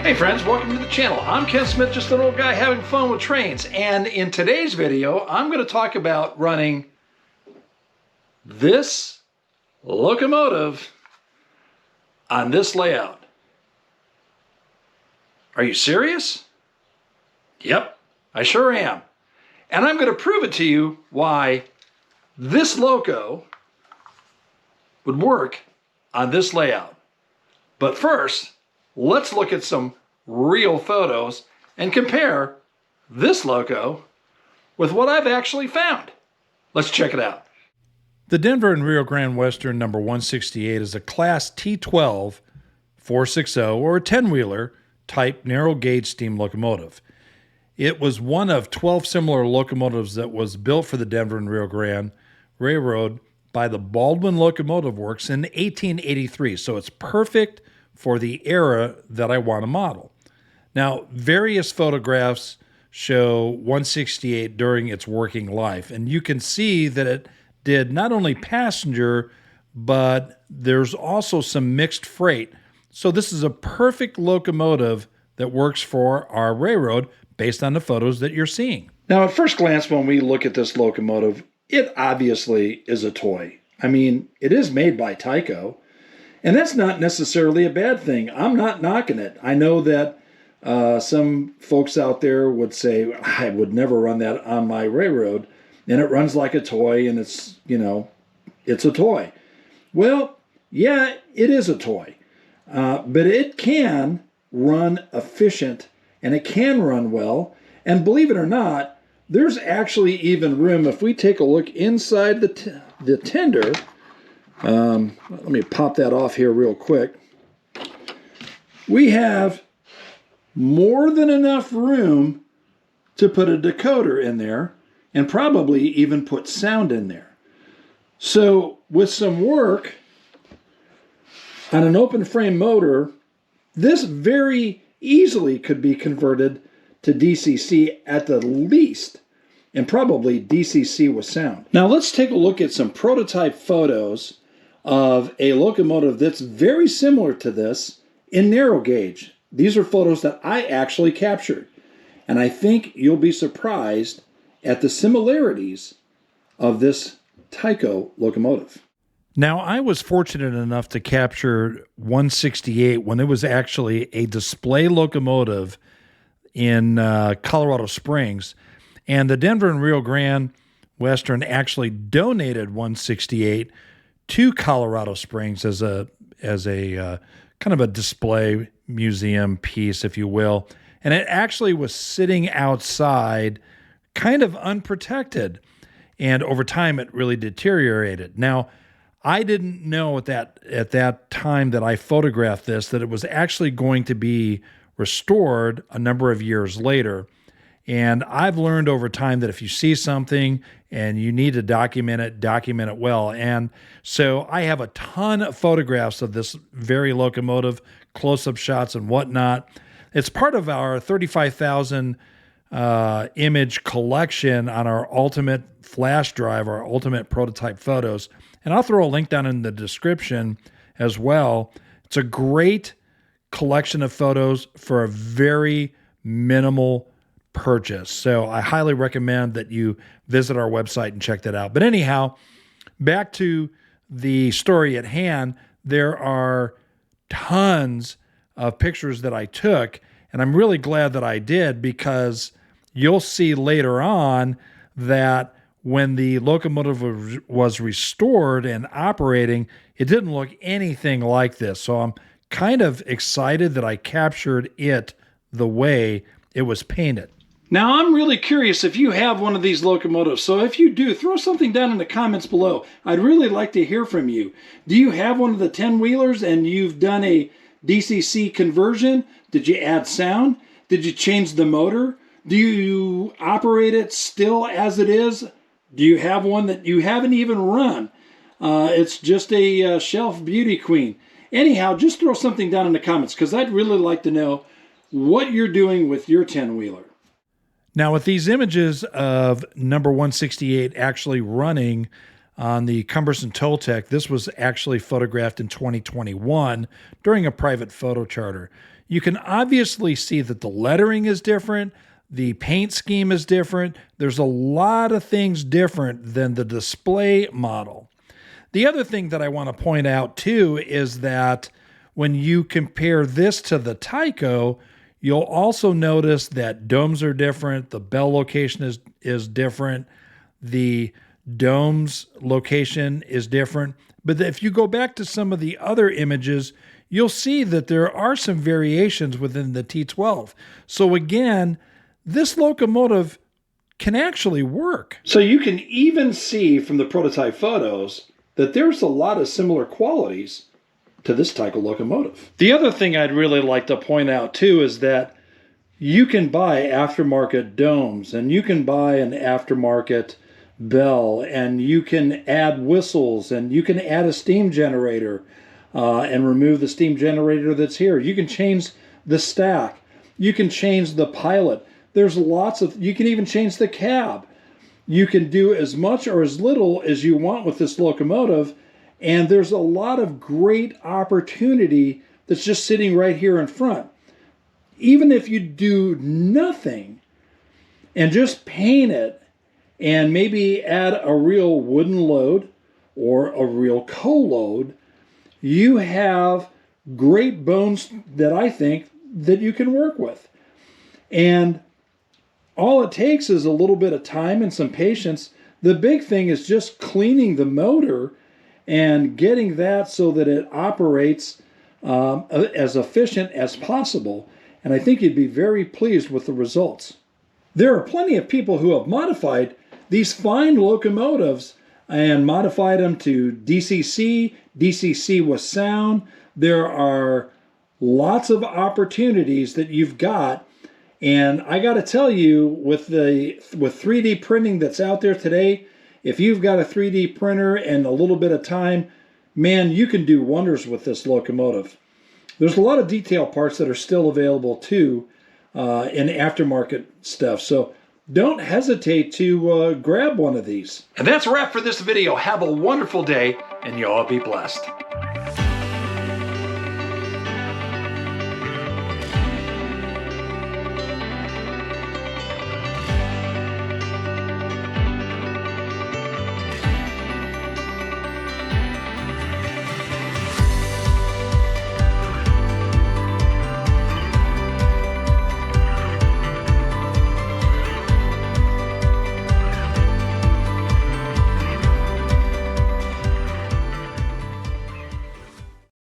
Hey friends, welcome to the channel. I'm Ken Smith, just an old guy having fun with trains. And in today's video, I'm going to talk about running this locomotive on this layout. Are you serious? Yep, I sure am. And I'm going to prove it to you why this loco would work on this layout. But first, let's look at some real photos and compare this loco with what I've actually found. Let's check it out. The Denver and Rio Grande Western number 168 is a Class T12 460 or 10-wheeler type narrow gauge steam locomotive. It was one of 12 similar locomotives that was built for the Denver and Rio Grande Railroad by the Baldwin Locomotive Works in 1883, so it's perfect for the era that I want to model. Now, various photographs show 168 during its working life, and you can see that it did not only passenger, but there's also some mixed freight. So this is a perfect locomotive that works for our railroad based on the photos that you're seeing. Now, at first glance, when we look at this locomotive, it obviously is a toy. I mean, it is made by Tyco, and that's not necessarily a bad thing. I'm not knocking it. I know that some folks out there would say, I would never run that on my railroad, and it runs like a toy, and it's, you know, it's a toy. Well, yeah, it is a toy, but it can run efficient, and it can run well, and believe it or not, there's actually even room. If we take a look inside the tender, let me pop that off here real quick. We have more than enough room to put a decoder in there and probably even put sound in there. So with some work on an open frame motor, this very easily could be converted to DCC at the least, and probably DCC with sound. Now let's take a look at some prototype photos of a locomotive that's very similar to this in narrow gauge. These are photos that I actually captured, and I think you'll be surprised at the similarities of this Tyco locomotive. Now, I was fortunate enough to capture 168 when it was actually a display locomotive in Colorado Springs, and the Denver and Rio Grande Western actually donated 168 to Colorado Springs as a kind of a display museum piece, if you will. And it actually was sitting outside, kind of unprotected, and over time it really deteriorated. Now, I didn't know at that time that I photographed this that it was actually going to be restored a number of years later. And I've learned over time that if you see something and you need to document it well. And so I have a ton of photographs of this very locomotive, close-up shots and whatnot. It's part of our 35,000 image collection on our ultimate flash drive, our ultimate prototype photos. And I'll throw a link down in the description as well. It's a great collection of photos for a very minimal purchase. So I highly recommend that you visit our website and check that out. But anyhow, back to the story at hand, there are tons of pictures that I took, and I'm really glad that I did, because you'll see later on that when the locomotive was restored and operating, it didn't look anything like this. So I'm kind of excited that I captured it the way it was painted. Now, I'm really curious if you have one of these locomotives. So if you do, throw something down in the comments below. I'd really like to hear from you. Do you have one of the 10-wheelers and you've done a DCC conversion? Did you add sound? Did you change the motor? Do you operate it still as it is? Do you have one that you haven't even run? It's just a shelf beauty queen. Anyhow, just throw something down in the comments, because I'd really like to know what you're doing with your 10-wheeler. Now, with these images of number 168 actually running on the Cumberson Toltec, this was actually photographed in 2021 during a private photo charter. You can obviously see that the lettering is different, the paint scheme is different. There's a lot of things different than the display model. The other thing that I want to point out too is that when you compare this to the Tyco, you'll also notice that domes are different, the bell location is different, the dome's location is different. But if you go back to some of the other images, you'll see that there are some variations within the T12. So again, this locomotive can actually work. So you can even see from the prototype photos that there's a lot of similar qualities to this Tyco locomotive. The other thing I'd really like to point out too is that you can buy aftermarket domes, and you can buy an aftermarket bell, and you can add whistles, and you can add a steam generator and remove the steam generator that's here. You can change the stack. You can change the pilot. There's lots of, you can even change the cab. You can do as much or as little as you want with this locomotive, and there's a lot of great opportunity that's just sitting right here in front. Even if you do nothing and just paint it and maybe add a real wooden load or a real co-load, you have great bones that I think that you can work with. And all it takes is a little bit of time and some patience. The big thing is just cleaning the motor and getting that so that it operates as efficient as possible. And I think you'd be very pleased with the results. There are plenty of people who have modified these fine locomotives and modified them to DCC, DCC with sound. There are lots of opportunities that you've got. And I got to tell you, with 3D printing that's out there today, if you've got a 3D printer and a little bit of time, man, you can do wonders with this locomotive. There's a lot of detail parts that are still available too in aftermarket stuff. So don't hesitate to grab one of these. And that's a wrap for this video. Have a wonderful day, and you all be blessed.